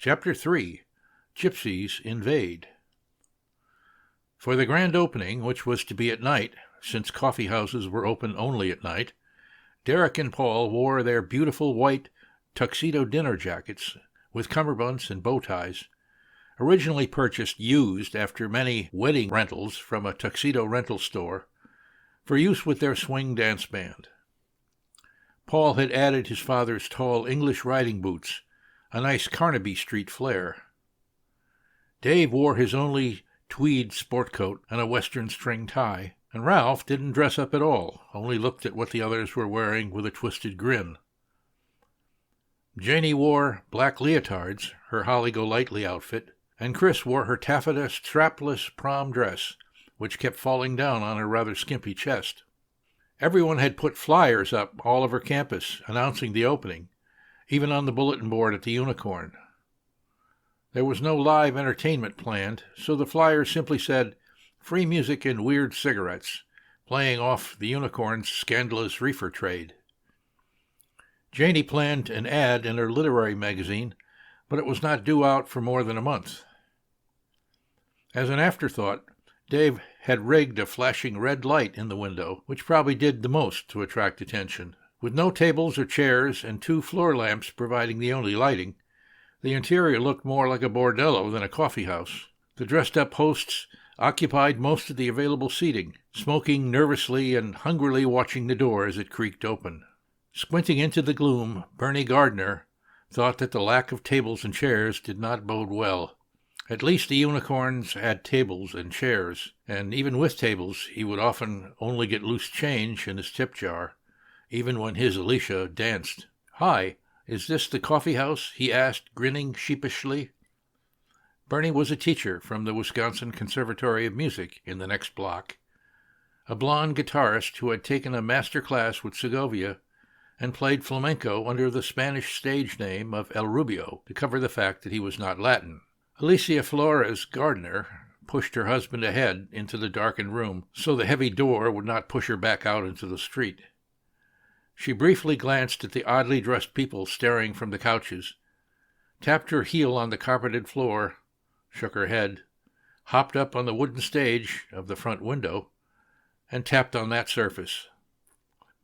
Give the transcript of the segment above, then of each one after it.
Chapter 3. Gypsies Invade. For the grand opening, which was to be at night, since coffee houses were open only at night, Derek and Paul wore their beautiful white tuxedo dinner jackets with cummerbunds and bow ties, originally purchased used after many wedding rentals from a tuxedo rental store, for use with their swing dance band. Paul had added his father's tall English riding boots, a nice Carnaby Street flair. Dave wore his only tweed sport coat and a western string tie, and Ralph didn't dress up at all, only looked at what the others were wearing with a twisted grin. Janie wore black leotards, her Holly Golightly outfit, and Chris wore her taffeta strapless prom dress, which kept falling down on her rather skimpy chest. Everyone had put flyers up all over campus announcing the opening, even on the bulletin board at the Unicorn. There was no live entertainment planned, so the flyers simply said, "Free music and weird cigarettes," playing off the Unicorn's scandalous reefer trade. Janie planned an ad in her literary magazine, but it was not due out for more than a month. As an afterthought, Dave had rigged a flashing red light in the window, which probably did the most to attract attention. With no tables or chairs and 2 floor lamps providing the only lighting, the interior looked more like a bordello than a coffee house. The dressed-up hosts occupied most of the available seating, smoking nervously and hungrily watching the door as it creaked open. Squinting into the gloom, Bernie Gardner thought that the lack of tables and chairs did not bode well. At least the Unicorns had tables and chairs, and even with tables he would often only get loose change in his tip jar, even when his Alicia danced. "Hi, is this the coffee house?" he asked, grinning sheepishly. Bernie was a teacher from the Wisconsin Conservatory of Music in the next block, a blonde guitarist who had taken a master class with Segovia and played flamenco under the Spanish stage name of El Rubio to cover the fact that he was not Latin. Alicia Flores Gardner pushed her husband ahead into the darkened room so the heavy door would not push her back out into the street. She briefly glanced at the oddly dressed people staring from the couches, tapped her heel on the carpeted floor, shook her head, hopped up on the wooden stage of the front window, and tapped on that surface.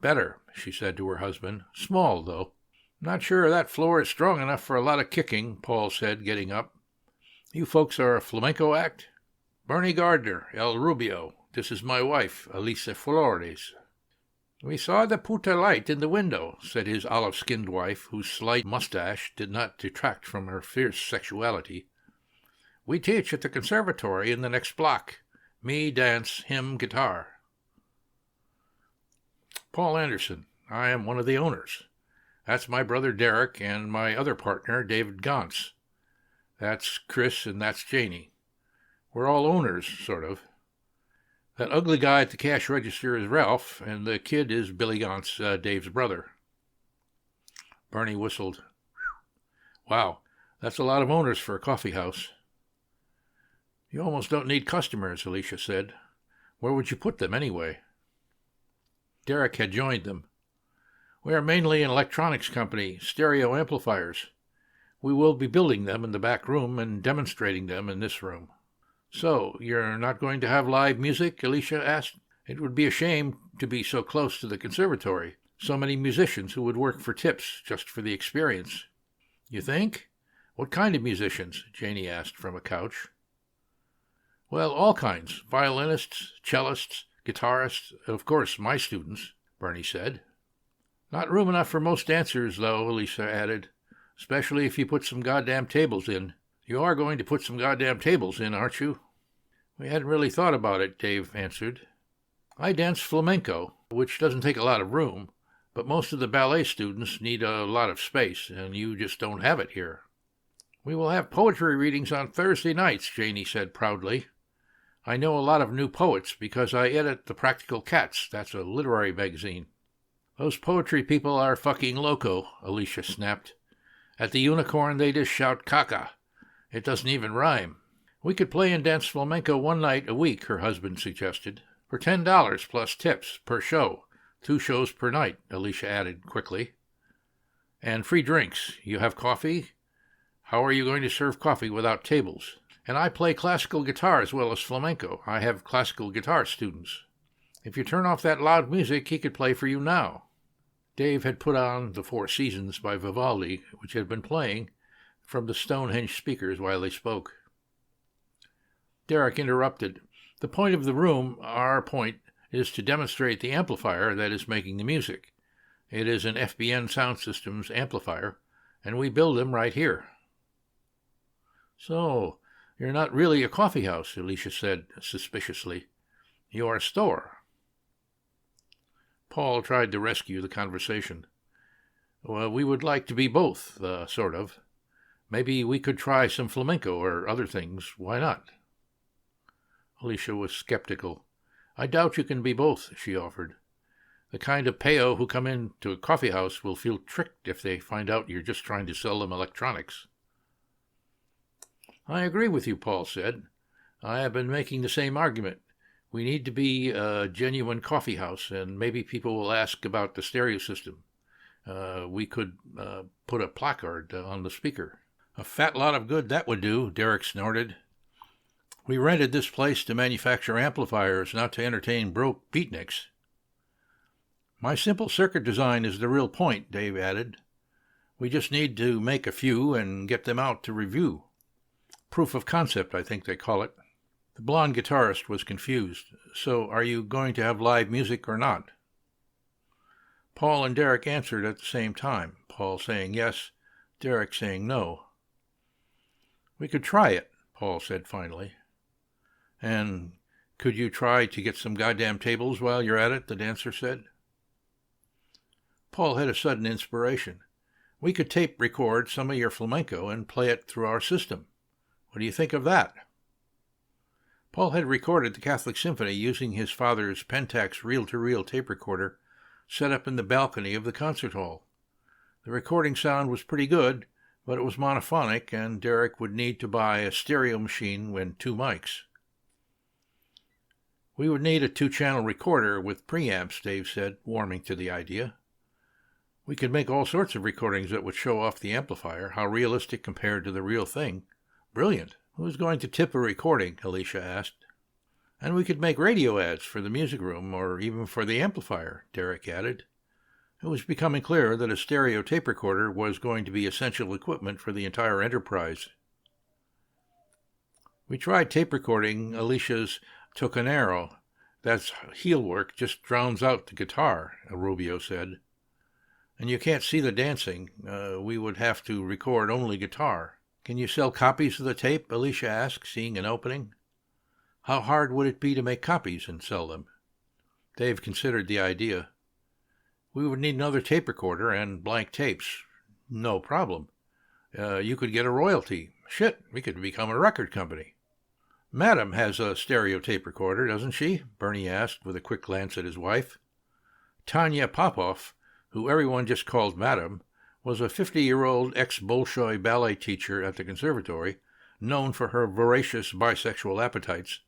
"Better," she said to her husband. "Small, though." "Not sure that floor is strong enough for a lot of kicking," Paul said, getting up. "You folks are a flamenco act?" "Bernie Gardner, El Rubio. This is my wife, Alicia Flores." "We saw the puta light in the window," said his olive-skinned wife, whose slight mustache did not detract from her fierce sexuality. "We teach at the conservatory in the next block. Me dance, him guitar." "Paul Anderson. I am one of the owners. That's my brother Derek and my other partner, David Gauntz. That's Chris and that's Janie. We're all owners, sort of. That ugly guy at the cash register is Ralph, and the kid is Billy Gauntz, Dave's brother." Bernie whistled. "Wow, that's a lot of owners for a coffee house." "You almost don't need customers," Alicia said. "Where would you put them, anyway?" Derek had joined them. "We are mainly an electronics company, stereo amplifiers. We will be building them in the back room and demonstrating them in this room." "So, you're not going to have live music?" Alicia asked. "It would be a shame to be so close to the conservatory. So many musicians who would work for tips just for the experience." "You think? What kind of musicians?" Janie asked from a couch. "Well, all kinds. Violinists, cellists, guitarists, of course, my students," Bernie said. "Not room enough for most dancers, though," Alicia added. "Especially if you put some goddamn tables in." "You are going to put some goddamn tables in, aren't you?" "We hadn't really thought about it," Dave answered. "I dance flamenco, which doesn't take a lot of room, but most of the ballet students need a lot of space, and you just don't have it here." "We will have poetry readings on Thursday nights," Janie said proudly. "I know a lot of new poets because I edit the Practical Cats. That's a literary magazine." "Those poetry people are fucking loco," Alicia snapped. "At the Unicorn they just shout caca. It doesn't even rhyme." "We could play and dance flamenco one night a week," her husband suggested. "For $10 plus tips per show. 2 shows per night," Alicia added quickly. "And free drinks. You have coffee?" How are you going to serve coffee without tables? And I play classical guitar as well as flamenco. I have classical guitar students. If you turn off that loud music, he could play for you now." Dave had put on the Four Seasons by Vivaldi, which had been playing from the Stonehenge speakers while they spoke. Derek interrupted. "The point of the room, our point, is to demonstrate the amplifier that is making the music. It is an FBN Sound Systems amplifier, and we build them right here." "So, you're not really a coffee house," Alicia said suspiciously. "You're a store." Paul tried to rescue the conversation. "Well, we would like to be both, sort of. Maybe we could try some flamenco or other things. Why not?" Alicia was skeptical. "I doubt you can be both," she offered. "The kind of payo who come into a coffee house will feel tricked if they find out you're just trying to sell them electronics." "I agree with you," Paul said. "I have been making the same argument. We need to be a genuine coffee house, and maybe people will ask about the stereo system. We could put a placard on the speaker." "A fat lot of good that would do," Derek snorted. "We rented this place to manufacture amplifiers, not to entertain broke beatniks." "My simple circuit design is the real point," Dave added. "We just need to make a few and get them out to review. Proof of concept, I think they call it." The blonde guitarist was confused. "So, are you going to have live music or not?" Paul and Derek answered at the same time, Paul saying yes, Derek saying no. "We could try it," Paul said finally. "And could you try to get some goddamn tables while you're at it?" the dancer said. Paul had a sudden inspiration. "We could tape record some of your flamenco and play it through our system. What do you think of that?" Paul had recorded the Catholic Symphony using his father's Pentax reel-to-reel tape recorder set up in the balcony of the concert hall. The recording sound was pretty good, but it was monophonic, and Derek would need to buy a stereo machine and 2 mics. "We would need a 2-channel recorder with preamps," Dave said, warming to the idea. "We could make all sorts of recordings that would show off the amplifier, how realistic compared to the real thing. Brilliant. Who's going to tip a recording?" Alicia asked. "And we could make radio ads for the music room, or even for the amplifier," Derek added. It was becoming clear that a stereo tape recorder was going to be essential equipment for the entire enterprise. "We tried tape recording Alicia's Tocanero. That's heel work, just drowns out the guitar," Rubio said. "And you can't see the dancing. We would have to record only guitar." "Can you sell copies of the tape?" Alicia asked, seeing an opening. "How hard would it be to make copies and sell them?" Dave considered the idea. "We would need another tape recorder and blank tapes. No problem. You could get a royalty. Shit, we could become a record company." "Madam has a stereo tape recorder, doesn't she?" Bernie asked with a quick glance at his wife. Tanya Popoff, who everyone just called Madam, was a 50-year-old ex-Bolshoi ballet teacher at the conservatory, known for her voracious bisexual appetites,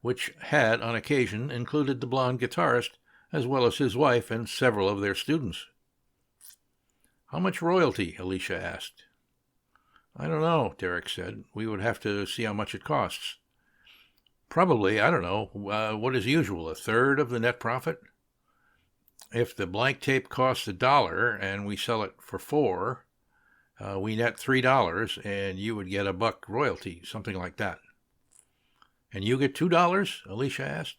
which had, on occasion, included the blonde guitarist, as well as his wife and several of their students. "How much royalty?" Alicia asked. "I don't know," Derek said. "We would have to see how much it costs. Probably, I don't know, what is usual, 1/3 of the net profit? If the blank tape costs $1 and we sell it for $4, we net $3 and you would get $1 royalty, something like that." "And you get $2? Alicia asked.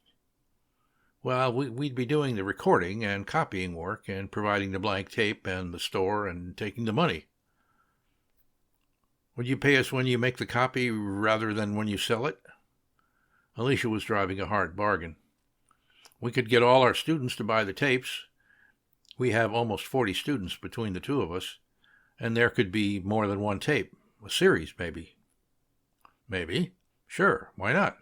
"Well, we'd be doing the recording and copying work and providing the blank tape and the store and taking the money." "Would you pay us when you make the copy rather than when you sell it?" Alicia was driving a hard bargain. "We could get all our students to buy the tapes. We have almost 40 students between the two of us, and there could be more than one tape. A series, maybe." "Maybe. Sure, why not?"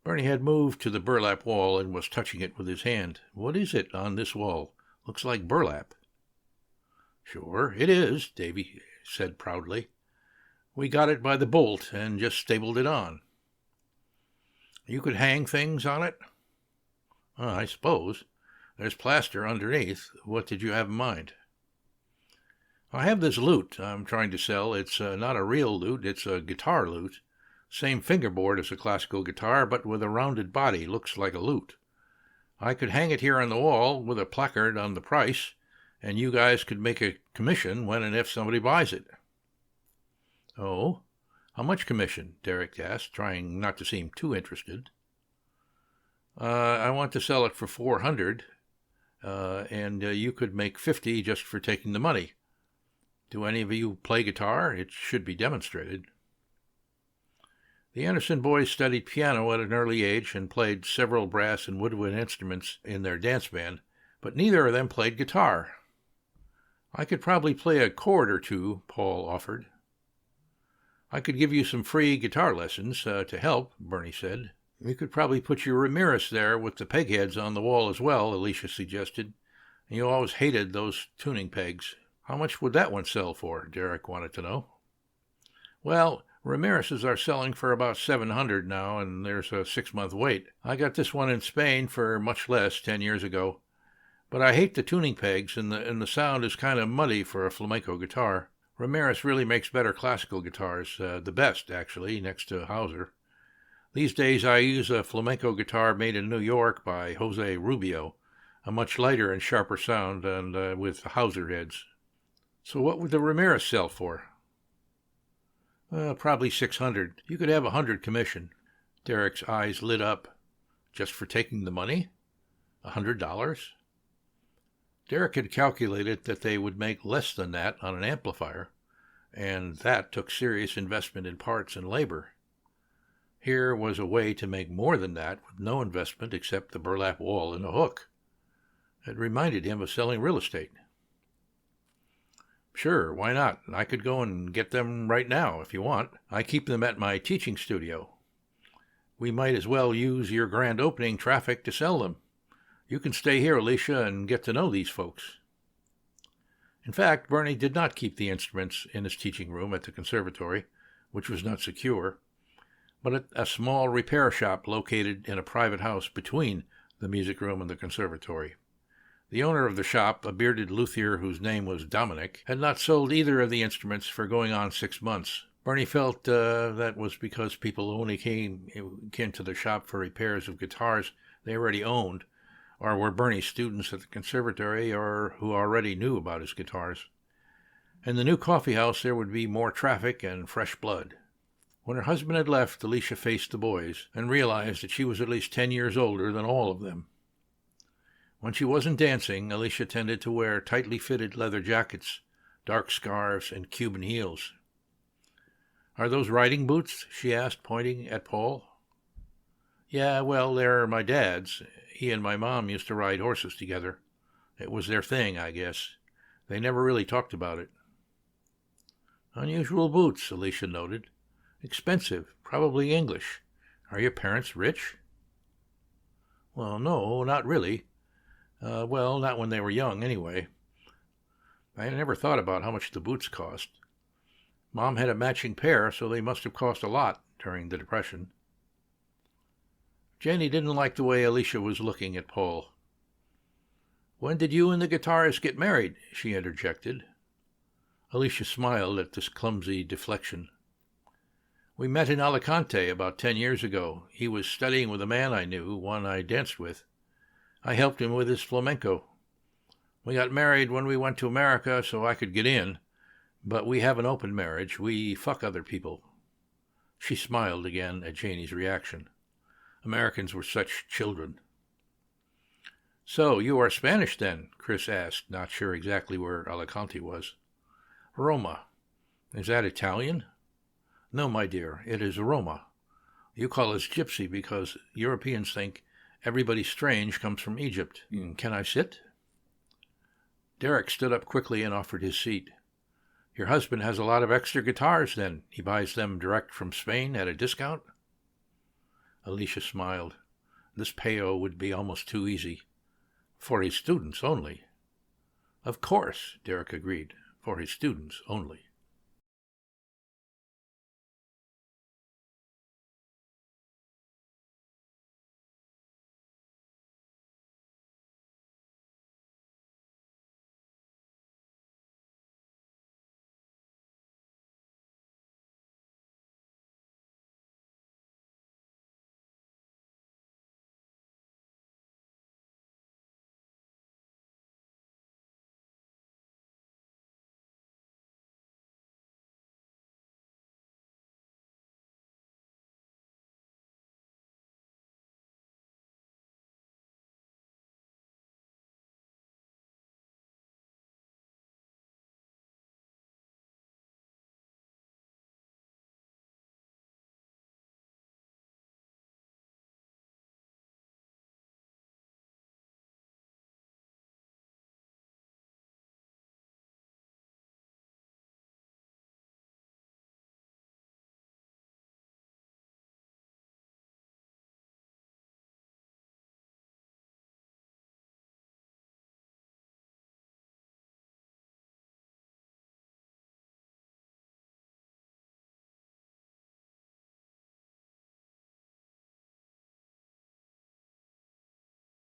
Bernie had moved to the burlap wall and was touching it with his hand. "What is it on this wall? Looks like burlap." "Sure, it is," Davy said proudly. "We got it by the bolt and just stapled it on." "You could hang things on it?" "I suppose. There's plaster underneath. What did you have in mind?" I have this lute I'm trying to sell. It's not a real lute, it's a guitar lute. Same fingerboard as a classical guitar, but with a rounded body, looks like a lute. I could hang it here on the wall with a placard on the price, and you guys could make a commission when and if somebody buys it. Oh? How much commission? Derek asked, trying not to seem too interested. I want to sell it for $400, and you could make $50 just for taking the money. Do any of you play guitar? It should be demonstrated. The Anderson boys studied piano at an early age and played several brass and woodwind instruments in their dance band, but neither of them played guitar. I could probably play a chord or two, Paul offered. I could give you some free guitar lessons to help, Bernie said. You could probably put your Ramirez there with the pegheads on the wall as well, Alicia suggested. You always hated those tuning pegs. How much would that one sell for? Derek wanted to know. Well, Ramirez's are selling for about $700 now, and there's a 6-month wait. I got this one in Spain for much less 10 years ago. But I hate the tuning pegs, and the sound is kind of muddy for a flamenco guitar. Ramirez really makes better classical guitars, the best, actually, next to Hauser. These days I use a flamenco guitar made in New York by Jose Rubio, a much lighter and sharper sound, and with Hauser heads. So what would the Ramirez sell for? Probably $600. You could have $100 commission. Derek's eyes lit up. Just for taking the money? $100? Derek had calculated that they would make less than that on an amplifier, and that took serious investment in parts and labor. Here was a way to make more than that with no investment except the burlap wall and a hook. It reminded him of selling real estate. Sure, why not? I could go and get them right now if you want. I keep them at my teaching studio. We might as well use your grand opening traffic to sell them. You can stay here, Alicia, and get to know these folks. In fact, Bernie did not keep the instruments in his teaching room at the conservatory, which was not secure, but at a small repair shop located in a private house between the music room and the conservatory. The owner of the shop, a bearded luthier whose name was Dominic, had not sold either of the instruments for going on 6 months. Bernie felt that was because people only came to the shop for repairs of guitars they already owned, or were Bernie's students at the conservatory, or who already knew about his guitars. In the new coffee house there would be more traffic and fresh blood. When her husband had left, Alicia faced the boys and realized that she was at least 10 years older than all of them. When she wasn't dancing, Alicia tended to wear tightly fitted leather jackets, dark scarves, and Cuban heels. Are those riding boots? She asked, pointing at Paul. Yeah, well, they're my dad's. He and my mom used to ride horses together. It was their thing, I guess. They never really talked about it. Unusual boots, Alicia noted. Expensive, probably English. Are your parents rich? Well, no, not really. Well, not when they were young, anyway. I never thought about how much the boots cost. Mom had a matching pair, so they must have cost a lot during the Depression. Jenny didn't like the way Alicia was looking at Paul. When did you and the guitarist get married? She interjected. Alicia smiled at this clumsy deflection. We met in Alicante about 10 years ago. He was studying with a man I knew, one I danced with. I helped him with his flamenco. We got married when we went to America so I could get in, but we have an open marriage. We fuck other people. She smiled again at Janie's reaction. Americans were such children. So, you are Spanish then? Chris asked, not sure exactly where Alicante was. Roma. Is that Italian? No, my dear, it is Roma. You call us gypsy because Europeans think everybody strange comes from Egypt. Can I sit? Derek stood up quickly and offered his seat. Your husband has a lot of extra guitars, then. He buys them direct from Spain at a discount? Alicia smiled. This payo would be almost too easy. For his students only. Of course, Derek agreed. For his students only.